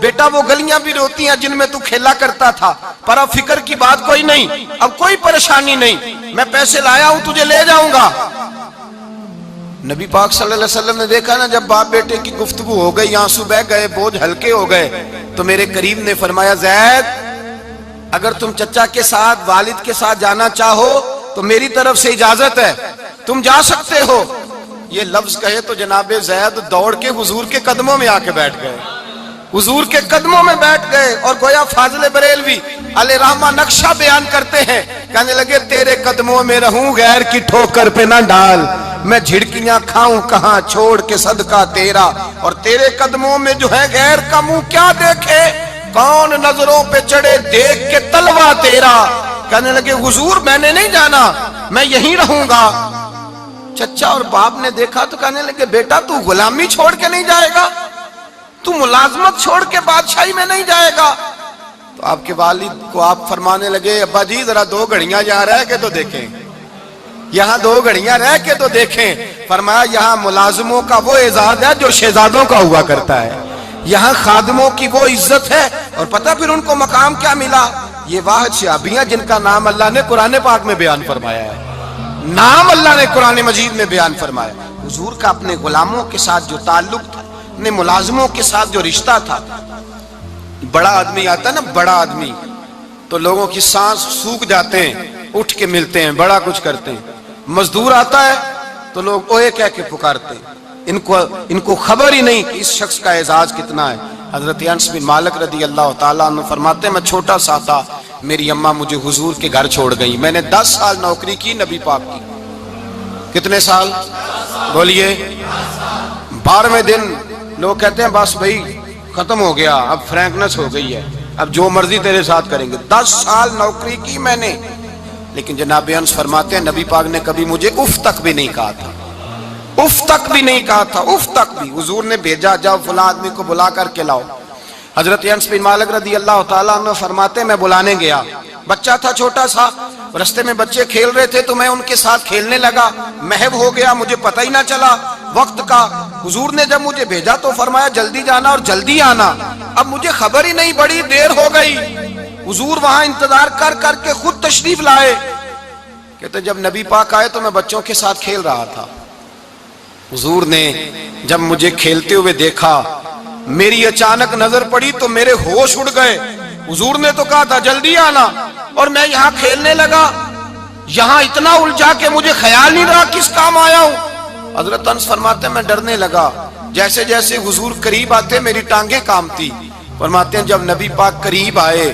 بیٹا وہ گلیاں بھی روتی ہیں جن میں تو کھیلا کرتا تھا، پر اب فکر کی بات کوئی نہیں، اب کوئی پریشانی نہیں، میں پیسے لایا ہوں تجھے لے جاؤں گا۔ نبی پاک صلی اللہ علیہ وسلم نے دیکھا نا جب باپ بیٹے کی گفتگو ہو گئی، آنسو بہہ گئے، بوجھ ہلکے ہو گئے، تو میرے کریم نے فرمایا زید اگر تم چچا کے ساتھ والد کے ساتھ جانا چاہو تو میری طرف سے اجازت ہے، تم جا سکتے ہو۔ یہ لفظ کہے تو جناب زید دوڑ کے حضور کے قدموں میں آ کے بیٹھ گئے، حضور کے قدموں میں بیٹھ گئے، اور گویا فاضل بریلوی علیہ رحمہ نقشہ بیان کرتے ہیں، کہنے لگے تیرے قدموں میں رہوں غیر کی ٹھوکر پہ نہ ڈال، میں جھڑکیاں کھاؤں کہاں چھوڑ کے صدقہ تیرا، اور تیرے قدموں میں جو ہے غیر کا منہ کیا دیکھے، کون نظروں پہ چڑھے دیکھ کے تلوا تیرا۔ کہنے لگے حضور میں نے نہیں جانا، میں یہیں رہوں گا۔ چچا اور باپ نے دیکھا تو کہنے لگے بیٹا تو غلامی چھوڑ کے نہیں جائے گا، تو ملازمت چھوڑ کے بادشاہی میں نہیں جائے گا۔ تو آپ کے والد کو آپ فرمانے لگے ابا جی ذرا 2 گھڑیاں یہاں رہ کے تو دیکھیں، یہاں 2 گھڑیاں رہ کے تو دیکھیں۔ فرمایا یہاں ملازموں کا وہ اعزاز ہے جو شہزادوں کا ہوا کرتا ہے، یہاں خادموں کی وہ عزت ہے، اور پتہ پھر ان کو مقام کیا ملا، یہ واحد شعبیاں جن کا نام اللہ نے قرآن پاک میں بیان فرمایا ہے، نام اللہ نے قرآن مجید میں بیان فرمایا۔ حضور کا اپنے غلاموں کے ساتھ جو تعلق تھا، اپنے ملازموں کے ساتھ جو رشتہ تھا، بڑا آدمی آتا ہے نا، بڑا آدمی تو لوگوں کی سانس سوکھ جاتے ہیں، اٹھ کے ملتے ہیں، بڑا کچھ کرتے ہیں۔ مزدور آتا ہے تو لوگ اوے کہہ کے پکارتے ہیں، ان کو خبر ہی نہیں کہ اس شخص کا اعزاز کتنا ہے۔ حضرت انس بن مالک رضی اللہ تعالیٰ عنہ فرماتے ہیں میں چھوٹا سا تھا، میری اماں مجھے حضور کے گھر چھوڑ گئی، میں نے 10 سال نوکری کی نبی پاک کی۔ کتنے سال بولیے؟ 12ویں دن لوگ کہتے ہیں بس بھائی ختم ہو گیا، اب فرینکنس ہو گئی ہے، اب جو مرضی تیرے ساتھ کریں گے۔ 10 سال نوکری کی میں نے، لیکن جناب انس فرماتے ہیں نبی پاک نے کبھی مجھے اف تک بھی نہیں کہا تھا، اف تک بھی نہیں کہا تھا، اف تک بھی۔ حضور نے بھیجا جاؤ فلاں آدمی کو بلا کر کے لاؤ۔ حضرت انس بن مالک رضی اللہ تعالیٰ عنہ فرماتے ہیں میں بلانے گیا، بچہ تھا چھوٹا سا، رستے میں بچے کھیل رہے تھے تو میں ان کے ساتھ کھیلنے لگا، محو ہو گیا، مجھے پتہ ہی نہ چلا وقت کا۔ حضور نے جب مجھے بھیجا تو فرمایا جلدی جانا اور جلدی آنا، اب مجھے خبر ہی نہیں، بڑی دیر ہو گئی۔ حضور وہاں انتظار کر کر کے خود تشریف لائے، کہتے جب نبی پاک آئے تو میں بچوں کے ساتھ کھیل رہا تھا، حضور نے جب مجھے کھیلتے ہوئے دیکھا، میری اچانک نظر پڑی تو میرے ہوش اڑ گئے۔ حضور نے تو کہا تھا جلدی آنا، اور میں یہاں کھیلنے لگا، یہاں اتنا الجھا کہ مجھے خیال نہیں رہا کس کام آیا ہوں۔ حضرت انس فرماتے ہیں میں ڈرنے لگا، جیسے جیسے حضور قریب آتے میری ٹانگیں کانپتی۔ فرماتے ہیں جب نبی پاک قریب آئے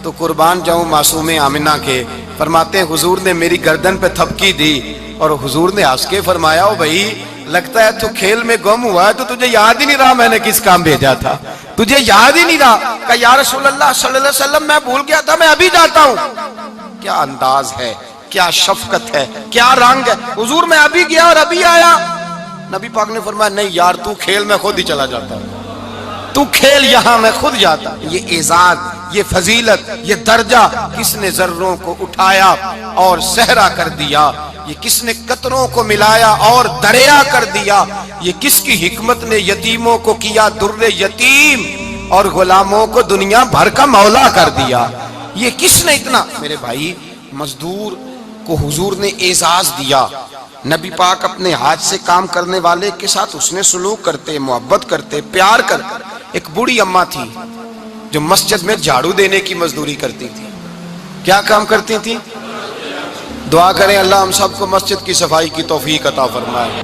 تو قربان جاؤں معصوم آمنہ کے، فرماتے ہیں حضور نے میری گردن پہ تھپکی دی، اور حضور نے ہنس کے فرمایا او بھائی لگتا ہے تو کھیل میں گم ہوا ہے تو تجھے یاد ہی نہیں رہا میں نے کس کام بھیجا تھا، تجھے یاد ہی نہیں رہا۔ کہا یا رسول اللہ صلی اللہ علیہ وسلم میں بھول گیا تھا، میں ابھی جاتا ہوں۔ کیا انداز ہے، کیا شفقت ہے، کیا رنگ ہے، حضور میں ابھی گیا اور ابھی آیا۔ نبی پاک نے فرمایا نہیں یار تو کھیل میں خود ہی چلا جاتا، تو کھیل یہاں میں خود جاتا۔ یہ اعزاز، یہ فضیلت، یہ درجہ کس نے ذروں کو اٹھایا اور صحرا کر دیا، یہ کس نے قطروں کو ملایا اور دریا کر دیا، یہ کس کی حکمت نے یتیموں کو کیا در یتیم اور غلاموں کو دنیا بھر کا مولا کر دیا، یہ کس نے اتنا۔ میرے بھائی مزدور کو حضور نے اعزاز دیا، نبی پاک اپنے ہاتھ سے کام کرنے والے کے ساتھ اس نے سلوک کرتے، محبت کرتے، پیار کرتے۔ ایک بوڑھی اماں تھی جو مسجد میں جھاڑو دینے کی مزدوری کرتی تھی۔ کیا کام کرتی تھی؟ دعا کریں اللہ ہم سب کو مسجد کی صفائی کی توفیق عطا فرمائے۔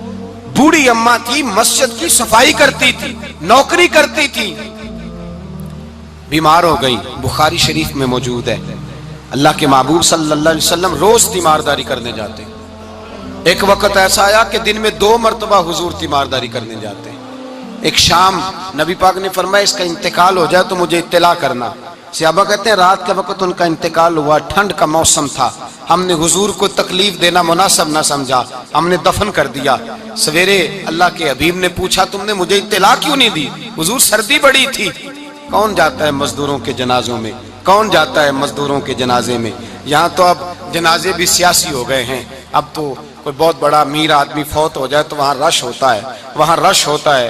بوڑھی اماں تھی، مسجد کی صفائی کرتی تھی، نوکری کرتی تھی، بیمار ہو گئی، بخاری شریف میں موجود ہے۔ اللہ کے محبوب صلی اللہ علیہ وسلم روز تیمارداری کرنے جاتے، ایک وقت ایسا آیا کہ دن میں 2 مرتبہ حضور تیمارداری کرنے جاتے۔ ایک شام نبی پاک نے فرمایا اس کا انتقال ہو جائے تو مجھے اطلاع کرنا۔ صحابہ کہتے ہیں رات کے وقت ان کا انتقال ہوا، ٹھنڈ کا موسم تھا، ہم نے حضور کو تکلیف دینا مناسب نہ سمجھا، ہم نے دفن کر دیا۔ سویرے اللہ کے حبیب نے پوچھا تم نے مجھے اطلاع کیوں نہیں دی؟ حضور سردی بڑی تھی۔ کون جاتا ہے مزدوروں کے جنازوں میں؟ کون جاتا ہے مزدوروں کے جنازے میں؟ یہاں تو اب جنازے بھی سیاسی ہو گئے ہیں، اب تو کوئی بہت بڑا امیر آدمی فوت ہو جائے تو وہاں رش ہوتا ہے، وہاں رش ہوتا ہے،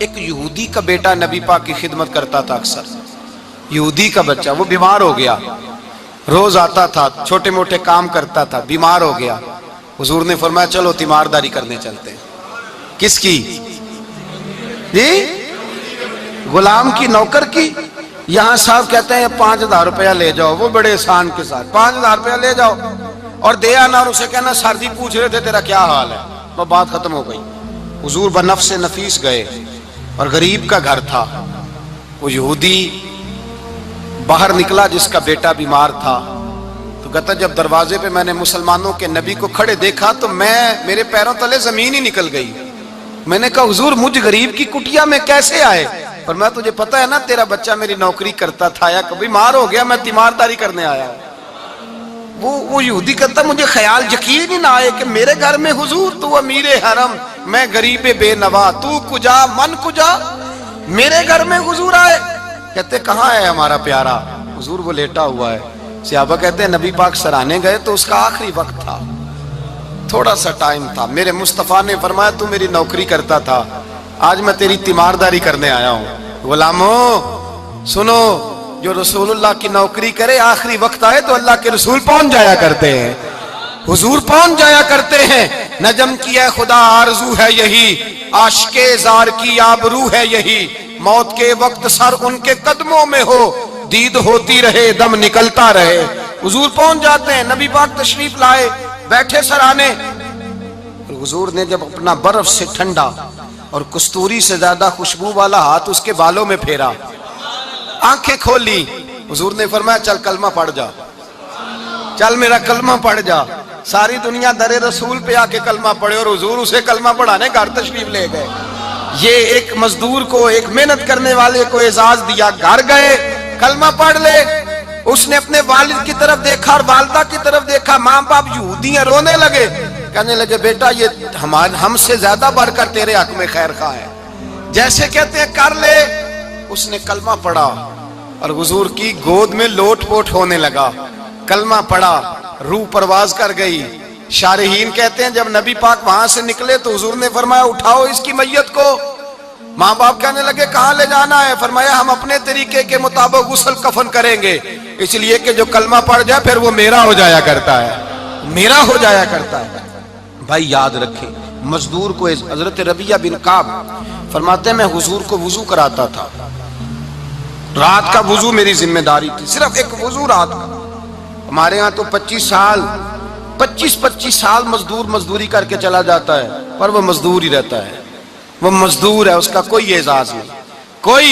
ایک یہودی کا بیٹا نبی پاک کی خدمت کرتا تھا اکثر. یہودی کا بچہ، وہ بیمار ہو گیا، روز آتا تھا، چھوٹے موٹے کام کرتا تھا، بیمار ہو گیا. حضور نے فرمایا چلو تیمارداری کرنے چلتے ہیں. کس کی؟ جی غلام کی، نوکر کی. یہاں صاحب کہتے ہیں 5,000 روپیہ لے جاؤ، وہ بڑے احسان کے ساتھ 5,000 روپیہ لے جاؤ اور دے آنا، اور اسے کہنا سردی پوچھ رہے تھے تیرا کیا حال ہے، وہ بات ختم ہو گئی. حضور بنفس نفیس گئے اور غریب کا گھر تھا. وہ یہودی باہر نکلا جس کا بیٹا بیمار تھا، تو کہتا جب دروازے پہ میں نے مسلمانوں کے نبی کو کھڑے دیکھا تو میرے پیروں تلے زمین ہی نکل گئی. میں نے کہا حضور مجھ غریب کی کٹیا میں کیسے آئے؟ پر میں تجھے پتا ہے نا تیرا بچہ میری نوکری کرتا تھا، یا کبھی بیمار ہو گیا، میں تیمارداری کرنے آیا. وہ یہودی کہتا مجھے خیال یقین ہی نہ آئے کہ میرے گھر میں حضور، تو امیر حرم، میں غریب بے نوا، تو کجا من کجا، میرے گھر میں حضور آئے. کہتے کہاں ہے ہمارا پیارا؟ حضور وہ لیٹا ہوا ہے. صحابہ کہتے ہیں نبی پاک سرانے گئے تو اس کا آخری وقت تھا، تھوڑا سا ٹائم تھا. میرے مصطفیٰ نے فرمایا تو میری نوکری کرتا تھا، آج میں تیری تیمارداری کرنے آیا ہوں. غلاموں سنو، جو رسول اللہ کی نوکری کرے آخری وقت آئے تو اللہ کے رسول پہنچ جایا کرتے ہیں، حضور پہنچ جایا کرتے ہیں. نجم کی ہے خدا آرزو ہے یہی، عاشق زار کی آبرو ہے یہی، موت کے وقت سر ان کے قدموں میں ہو، دید ہوتی رہے دم نکلتا رہے. حضور پہنچ جاتے ہیں. نبی پاک تشریف لائے، بیٹھے سرانے. حضور نے جب اپنا برف سے ٹھنڈا اور کستوری سے زیادہ خوشبو والا ہاتھ اس کے بالوں میں پھیرا، آنکھیں کھولی، حضور نے فرمایا چل کلمہ پڑھ جا، چل میرا کلمہ پڑھ جا. ساری دنیا در رسول پہ آ کے کلمہ پڑھے اور حضور اسے کلمہ پڑھانے گھر تشریف لے گئے. یہ ایک مزدور کو، ایک محنت کرنے والے کو اعزاز دیا. گھر گئے، کلمہ پڑھ لے. اس نے اپنے والد کی طرف دیکھا اور والدہ کی طرف دیکھا. ماں باپ یہودی ہیں، رونے لگے، کہنے لگے بیٹا یہ ہم سے زیادہ بڑھ کر تیرے حق میں خیر خواہ ہے، جیسے کہتے ہیں کر لے. اس نے کلمہ پڑھا اور حضور کی گود میں لوٹ پوٹ ہونے لگا. کلمہ پڑھا، روح پرواز کر گئی. شارحین کہتے ہیں جب نبی پاک وہاں سے نکلے تو حضور نے فرمایا اٹھاؤ اس کی میت کو. ماں باپ کہنے لگے کہاں لے جانا ہے؟ فرمایا ہم اپنے طریقے کے مطابق غسل کفن کریں گے، اس لیے کہ جو کلمہ پڑھ جائے پھر وہ میرا ہو جایا کرتا ہے، میرا ہو جایا کرتا ہے. بھائی یاد رکھیں، مزدور کو حضرت ربیہ بن کعب فرماتے ہیں میں حضور کو وضو کراتا تھا، رات کا وضو میری ذمہ داری تھی، صرف ایک وضو رات کا. ہمارے ہاں تو 25 سال مزدور مزدوری کر کے چلا جاتا ہے، پر وہ مزدور ہی رہتا ہے، وہ مزدور ہے، اس کا کوئی اعزاز نہیں، کوئی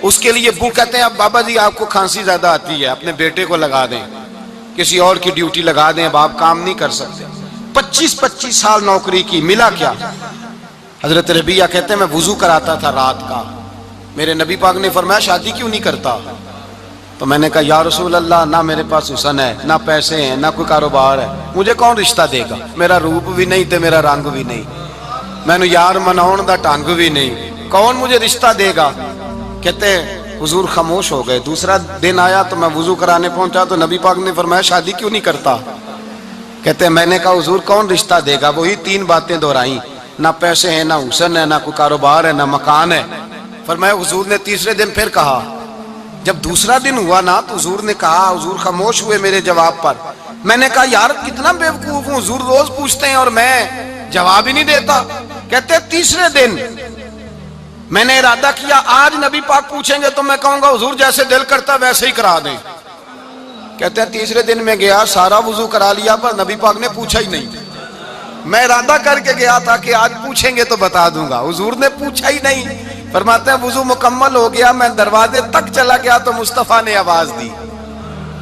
اس کے لیے وہ کہتے ہیں اب بابا جی آپ کو کھانسی زیادہ آتی ہے، اپنے بیٹے کو لگا دیں، کسی اور کی ڈیوٹی لگا دیں، اب آپ کام نہیں کر سکتے. 25 سال نوکری کی، ملا کیا؟ حضرت ربیہ کہتے ہیں میں وضو کراتا تھا رات کا. میرے نبی پاک نے فرمایا شادی کیوں نہیں کرتا؟ تو میں نے کہا یا رسول اللہ نہ میرے پاس حسن ہے، نہ پیسے ہیں، نہ کوئی کاروبار ہے، مجھے کون رشتہ دے گا؟ میرا روپ بھی نہیں تے میرا رنگ بھی نہیں، میں نے یار مناؤن دا ٹانگ بھی نہیں، کون مجھے رشتہ دے گا؟ کہتے ہیں حضور خاموش ہو گئے. دوسرا دن آیا تو میں وضو کرانے پہنچا تو نبی پاک نے فرمایا شادی کیوں نہیں کرتا؟ کہتے ہیں میں نے کہا حضور کون رشتہ دے گا؟ وہی 3 باتیں دہرائیں، نہ پیسے ہیں، نہ حسن ہے، نہ کوئی کاروبار ہے، نہ مکان ہے. فرمایا حضور نے تیسرے دن پھر کہا. جب دوسرا دن ہوا نا تو حضور نے کہا، حضور خاموش ہوئے میرے جواب پر. میں نے کہا یار کتنا بیوقوف ہوں، حضور روز پوچھتے ہیں اور میں جواب ہی نہیں دیتا. کہتے ہیں تیسرے دن میں نے ارادہ کیا آج نبی پاک پوچھیں گے تو میں کہوں گا حضور جیسے دل کرتا ویسے ہی کرا دیں. کہتے ہیں تیسرے دن میں گیا، سارا وضو کرا لیا پر نبی پاک نے پوچھا ہی نہیں. میں ارادہ کر کے گیا تھا کہ آج پوچھیں گے تو بتا دوں گا، حضور نے پوچھا ہی نہیں. فرماتے ہیں وضو مکمل ہو گیا، میں دروازے تک چلا گیا تو مصطفیٰ نے آواز دی.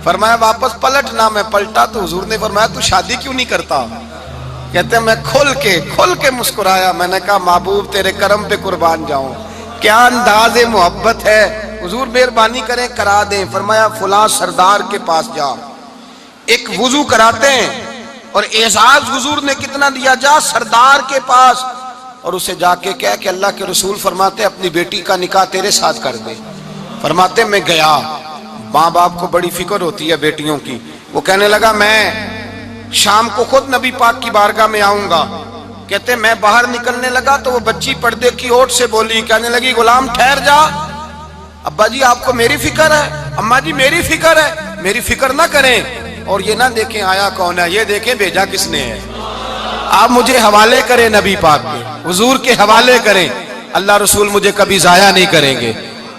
فرمایا واپس پلٹ نہ، میں پلٹا تو حضور نے فرمایا تو شادی کیوں نہیں کرتا؟ کہتے ہیں میں کھل کے مسکرایا. میں نے کہا محبوب تیرے کرم پہ قربان جاؤں، کیا انداز محبت ہے، حضور مہربانی کریں کرا دیں. فرمایا فلاں سردار کے پاس جا، ایک وضو کراتے ہیں اور اعزاز حضور نے کتنا دیا، جا سردار کے پاس اور اسے جا کے کہہ کہ اللہ کے رسول فرماتے اپنی بیٹی کا نکاح تیرے ساتھ کر دے. فرماتے میں گیا، ماں باپ کو بڑی فکر ہوتی ہے بیٹیوں کی. وہ کہنے لگا میں شام کو خود نبی پاک کی بارگاہ میں آؤں گا کہ کہتے میں باہر نکلنے لگا تو وہ بچی پردے کی اوٹ سے بولی، کہنے لگی غلام ٹھہر جا، ابا جی آپ کو میری فکر ہے، اماں جی میری فکر ہے، میری فکر نہ کریں اور یہ نہ دیکھیں آیا کون ہے، یہ دیکھیں بھیجا کس نے ہے۔ آپ مجھے حوالے کریں نبی پاک کے، حضور کے حوالے کریں، اللہ رسول مجھے کبھی ضائع نہیں کریں گے۔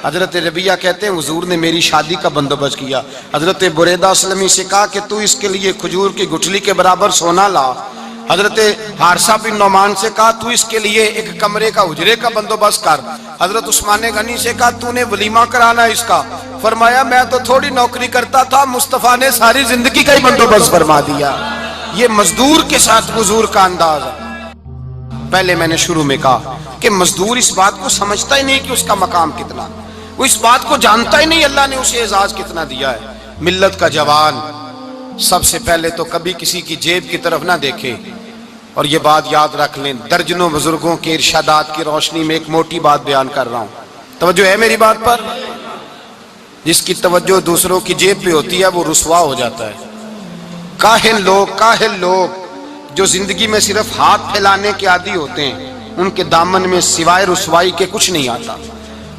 حضرت ربیہ کہتے ہیں حضور نے میری شادی کا بندوبست کیا۔ حضرت بریدہ اسلمی سے کہا کہ تو اس کے لیے کھجور کی گٹھلی کے برابر سونا لا۔ حضرت حارثہ بن نعمان سے کہا تو اس کے لیے ایک کمرے کا حجرے کا بندوبست کر۔ حضرت عثمان غنی سے کہا تو نے ولیمہ کرانا اس کا، فرمایا میں تو تھوڑی نوکری کرتا تھا، مصطفیٰ نے ساری زندگی کا ہی بندوبست فرما دیا۔ یہ مزدور کے ساتھ حضور کا انداز ہے۔ پہلے میں نے شروع میں کہا کہ مزدور اس بات کو سمجھتا ہی نہیں کہ اس کا مقام کتنا، وہ اس بات کو جانتا ہی نہیں اللہ نے اسے اعزاز کتنا دیا ہے۔ ملت کا جوان سب سے پہلے تو کبھی کسی کی جیب کی طرف نہ دیکھے، اور یہ بات یاد رکھ لیں، درجنوں بزرگوں کے ارشادات کی روشنی میں ایک موٹی بات بیان کر رہا ہوں، توجہ ہے میری بات پر؟ جس کی توجہ دوسروں کی جیب پہ ہوتی ہے وہ رسوا ہو جاتا ہے۔ کاہل لوگ جو زندگی میں صرف ہاتھ پھیلانے کے عادی ہوتے ہیں، ان کے دامن میں سوائے رسوائی کے کچھ نہیں آتا،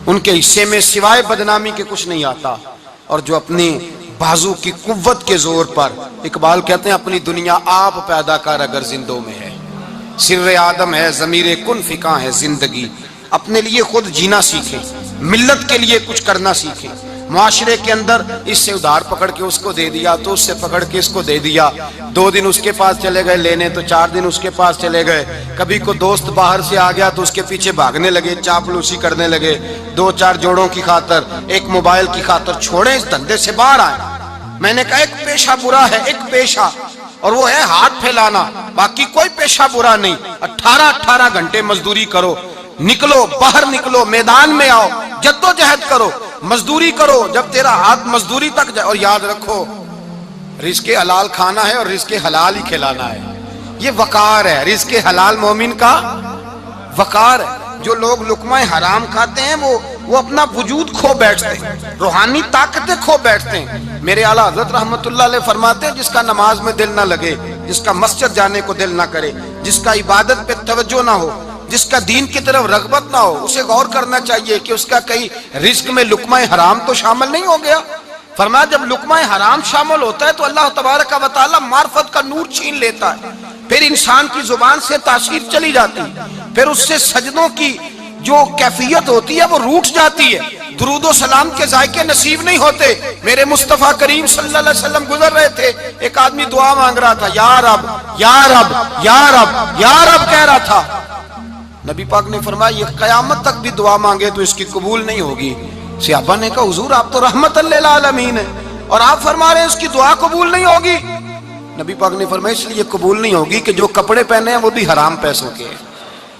ان کے حصے میں سوائے بدنامی کے کچھ نہیں آتا۔ اور جو اپنی بازو کی قوت کے زور پر، اقبال کہتے ہیں اپنی دنیا آپ پیدا کر اگر زندوں میں ہے، سر آدم ہے ضمیر کن فکاں ہے زندگی، اپنے لیے خود جینا سیکھیں، ملت کے لیے کچھ کرنا سیکھیں۔ معاشرے کے اندر اس سے ادھار پکڑ کے اس کو دے دیا تو اس سے پکڑ کے اس کو دے دیا، 2 دن اس کے پاس چلے گئے لینے تو 4 دن اس کے پاس چلے گئے، کبھی کو دوست باہر سے آ گیا تو اس کے پیچھے بھاگنے لگے، چاپلوسی کرنے لگے، 2-4 جوڑوں کی خاطر، ایک موبائل کی خاطر، چھوڑیں اس دھندے سے باہر آئیں۔ میں نے کہا ایک پیشہ برا ہے، ایک پیشہ، اور وہ ہے ہاتھ پھیلانا، باقی کوئی پیشہ برا نہیں۔ 18 گھنٹے مزدوری کرو، نکلو باہر، نکلو میدان میں آؤ، جدوجہد کرو، مزدوری کرو جب تیرا ہاتھ مزدوری تک جائے۔ اور یاد رکھو رزق حلال کھانا ہے اور رزق حلال ہی کھلانا ہے، یہ وقار ہے، رزق حلال مومن کا وقار ہے۔ جو لوگ لقمہ حرام کھاتے ہیں وہ اپنا وجود کھو بیٹھتے ہیں، روحانی طاقتیں کھو بیٹھتے ہیں۔ میرے اعلیٰ حضرت رحمت اللہ علیہ فرماتے ہیں جس کا نماز میں دل نہ لگے، جس کا مسجد جانے کو دل نہ کرے، جس کا عبادت پہ توجہ نہ ہو، جس کا دین کی طرف رغبت نہ ہو، اسے غور کرنا چاہیے کہ اس کا کہیں رزق میں لقمہ حرام تو شامل نہیں ہو گیا۔ فرمایا جب لقمہ حرام شامل ہوتا ہے تو اللہ تبارک و تعالی معرفت کا نور چھین لیتا ہے، پھر انسان کی زبان سے تاثیر چلی جاتی ہے، پھر اس سے سجدوں کی جو کیفیت ہوتی ہے وہ روٹ جاتی ہے، درود و سلام کے ذائقے نصیب نہیں ہوتے۔ میرے مصطفیٰ کریم صلی اللہ علیہ وسلم گزر رہے تھے، ایک آدمی دعا مانگ رہا تھا، یا رب یا رب یا رب یا رب کہہ رہا تھا۔ نبی پاک نے فرمایا یہ قیامت تک بھی دعا مانگے تو اس کی قبول نہیں ہوگی۔ صحابہ نے کہا حضور آپ تو رحمت للعالمین ہیں اور آپ فرما رہے ہیں اس کی دعا قبول نہیں ہوگی۔ نبی پاک نے فرمایا اس لیے قبول نہیں ہوگی کہ جو کپڑے پہنے ہیں وہ بھی حرام پیسوں کے ہیں،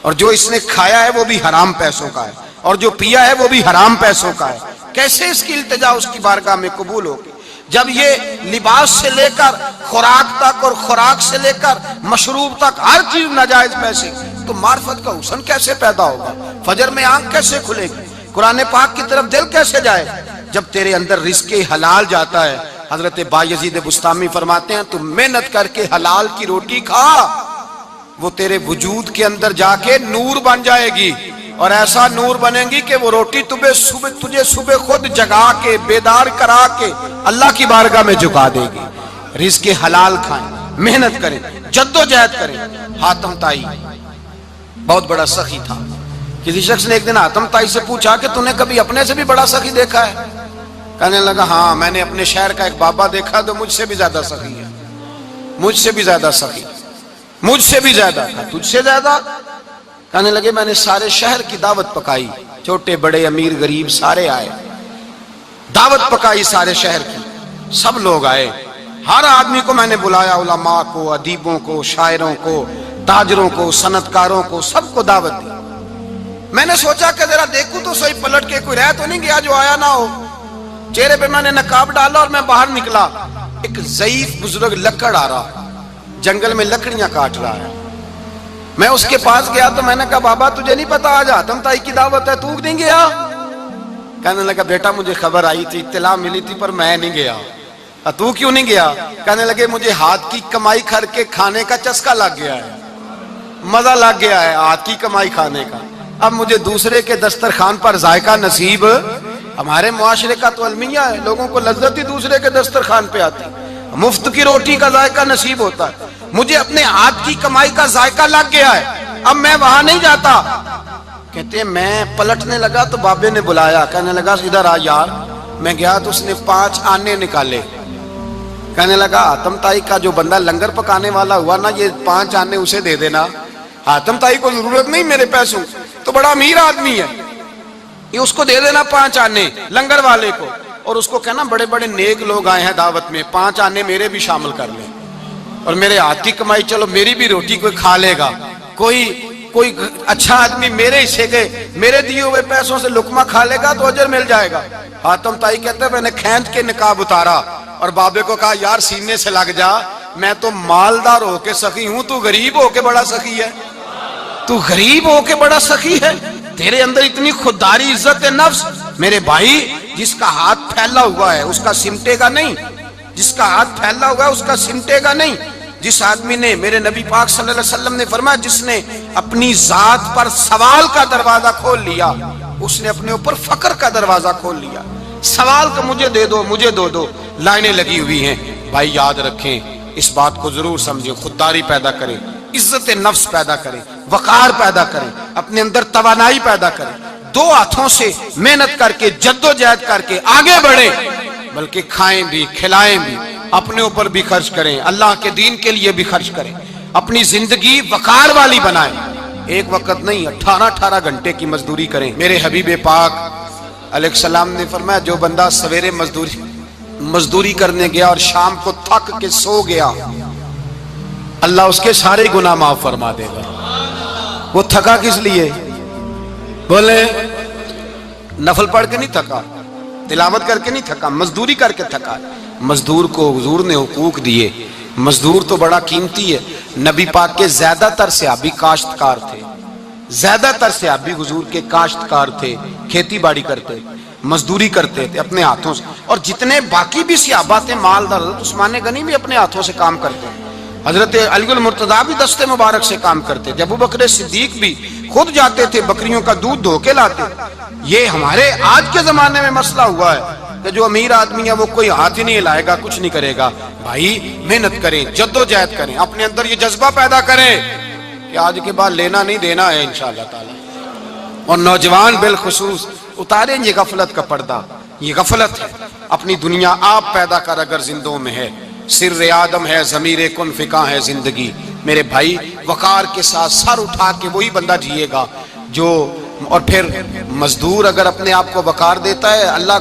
اور جو اس نے کھایا ہے وہ بھی حرام پیسوں کا ہے، اور جو پیا ہے وہ بھی حرام پیسوں کا ہے۔ کیسے اس کی التجا اس کی بارگاہ میں قبول ہوگی جب یہ لباس سے لے کر خوراک تک اور خوراک سے لے کر مشروب تک ہر چیز ناجائز پیسے، تو معرفت کا حسن کیسے پیدا ہوگا؟ فجر میں آنکھ کیسے کھلے گی؟ قرآن پاک کی طرف دل کیسے جائے جب تیرے اندر رزق حلال جاتا ہے؟ حضرت بایزید بستامی فرماتے ہیں تو محنت کر کے حلال کی روٹی کھا، وہ تیرے وجود کے اندر جا کے نور بن جائے گی، اور ایسا نور بنے گی کہ وہ روٹی تجھے صبح خود جگا کے بیدار کرا کے اللہ کی بارگاہ میں جھکا دے گی۔ رزق حلال کھائیں، محنت کریں، جدوجہد کریں۔ حاتم طائی بہت بڑا سخی تھا۔ کسی شخص نے ایک دن حاتم طائی سے پوچھا کہ تو نے کبھی اپنے سے بھی بڑا سخی دیکھا ہے؟ کہنے لگا ہاں میں نے اپنے شہر کا ایک بابا دیکھا تو مجھ سے بھی زیادہ سخی ہے، مجھ سے بھی زیادہ سخی، مجھ سے بھی زیادہ، تجھ سے زیادہ؟ کہنے لگے میں نے سارے شہر کی دعوت پکائی، چھوٹے بڑے امیر غریب سارے آئے، دعوت پکائی سارے شہر کی، سب لوگ آئے، ہر آدمی کو میں نے بلایا، علماء کو، ادیبوں کو، شاعروں کو، تاجروں کو، صنعت کاروں کو، سب کو دعوت دی۔ میں نے سوچا کہ ذرا دیکھوں تو صحیح پلٹ کے کوئی رہ تو نہیں گیا جو آیا نہ ہو۔ چہرے پہ میں نے نقاب ڈالا اور میں باہر نکلا، ایک ضعیف بزرگ لکڑ آ رہا، جنگل میں لکڑیاں کاٹ رہا ہے۔ میں اس کے پاس گیا تو میں نے کہا بابا تجھے نہیں پتا آج حاتم طائی کی دعوت ہے، تو نہیں گیا؟ کہنے لگا بیٹا مجھے خبر آئی تھی، اطلاع ملی تھی پر میں نہیں گیا۔ تو کیوں نہیں گیا؟ کہنے لگے مجھے ہاتھ کی کمائی کر کے کھانے کا چسکا لگ گیا ہے، مزہ لگ گیا ہے ہاتھ کی کمائی کھانے کا، اب مجھے دوسرے کے دسترخوان پر ذائقہ نصیب۔ ہمارے معاشرے کا تو المیہ ہے، لوگوں کو لذت ہی دوسرے کے دسترخوان پہ آتی، مفت کی روٹی کا ذائقہ نصیب ہوتا ہے، مجھے اپنے ہاتھ کی کمائی کا ذائقہ لگ گیا ہے، اب میں وہاں نہیں جاتا۔ کہتے ہیں میں پلٹنے لگا تو بابے نے بلایا، کہنے لگا ادھر آ یار۔ میں گیا تو اس نے 5 آنے نکالے، کہنے لگا حاتم تائی کا جو بندہ لنگر پکانے والا ہوا نا، یہ 5 آنے اسے دے دینا، حاتم تائی کو ضرورت نہیں میرے پیسوں، تو بڑا امیر آدمی ہے، یہ اس کو دے دینا 5 آنے لنگر والے کو، اور اس کو کہنا بڑے بڑے نیک لوگ آئے ہیں دعوت میں، 5 آنے میرے بھی شامل کر لیں، اور میرے ہاتھ کی کمائی چلو میری بھی روٹی کوئی کھا لے گا، کوئی اچھا آدمی میرے حصے کے میرے دیے ہوئے پیسوں سے لقمہ کھا لے گا تو اجر مل جائے گا۔ حاتم تائی کہتا ہے میں نے کھینچ کے نقاب اتارا اور بابے کو کہا یار سینے سے لگ جا، میں تو مالدار ہو کے سخی ہوں، تو غریب ہو کے بڑا سخی ہے، تو غریب ہو کے بڑا سخی ہے، تیرے اندر اتنی خودداری عزت نفس۔ میرے بھائی جس کا ہاتھ پھیلا ہوا ہے اس کا سمٹے گا نہیں، جس کا ہاتھ پھیلا ہوا ہے اس کا سمٹے گا نہیں۔ جس آدمی نے، میرے نبی پاک صلی اللہ علیہ وسلم نے فرمایا جس نے اپنی ذات پر سوال کا دروازہ کھول لیا، اس نے اپنے اوپر فقر کا دروازہ کھول لیا۔ سوال کا مجھے دے دو، مجھے دو لائنیں لگی ہوئی ہیں۔ بھائی یاد رکھیں، اس بات کو ضرور سمجھیں، خودداری پیدا کریں، عزت نفس پیدا کریں، وقار پیدا کریں، اپنے اندر توانائی پیدا کریں، 2 ہاتھوں سے محنت کر کے جدوجہد کر کے آگے بڑھیں، بلکہ کھائیں بھی کھلائیں بھی، اپنے اوپر بھی خرچ کریں، اللہ کے دین کے لیے بھی خرچ کریں، اپنی زندگی وقار والی بنائیں۔ ایک وقت نہیں 18 گھنٹے کی مزدوری کریں۔ میرے حبیب پاک علیہ السلام نے فرمایا جو بندہ سویرے مزدوری کرنے گیا اور شام کو تھک کے سو گیا، اللہ اس کے سارے گناہ معاف فرما دے گا۔ وہ تھکا کس لیے؟ بولے نفل پڑھ کے نہیں تھکا، تلاوت کر کے نہیں تھکا، مزدوری کر کے تھکا۔ مزدور کو حضور نے حقوق دیے، مزدور تو بڑا قیمتی ہے۔ نبی پاک کے زیادہ تر صحابی کاشتکار تھے، زیادہ تر صحابی حضور کے کاشتکار تھے، کھیتی باڑی کرتے، مزدوری کرتے تھے اپنے ہاتھوں سے، اور جتنے باقی بھی صحابہ تھے مالدار، حضرت عثمان غنی بھی اپنے ہاتھوں سے کام کرتے، حضرت علی المرتضیٰ بھی دست مبارک سے کام کرتے تھے، ابو بکر صدیق بھی خود جاتے تھے بکریوں کا دودھ دھو کے لاتے۔ یہ ہمارے آج کے زمانے میں مسئلہ ہوا ہے کہ جو امیر آدمی ہے وہ کوئی ہاتھ ہی نہیں ہلائے گا، کچھ نہیں کرے گا۔ بھائی محنت کریں، جدوجہد کریں، اپنے اندر یہ جذبہ پیدا کریں کہ آج کے بعد لینا نہیں دینا ہے انشاءاللہ تعالی۔ اور نوجوان بالخصوص اتاریں یہ غفلت کا پردہ، یہ غفلت ہے۔ اپنی دنیا آپ پیدا کر اگر زندوں میں ہے، سر آدم ہے، ضمیر کن فکاں ہے زندگی۔ میرے بھائی وقار کے ساتھ سر اٹھا کے وہی بندہ جیے گا جو، اور پھر مزدور اگر اپنے آپ کو وقار دیتا ہے، اللہ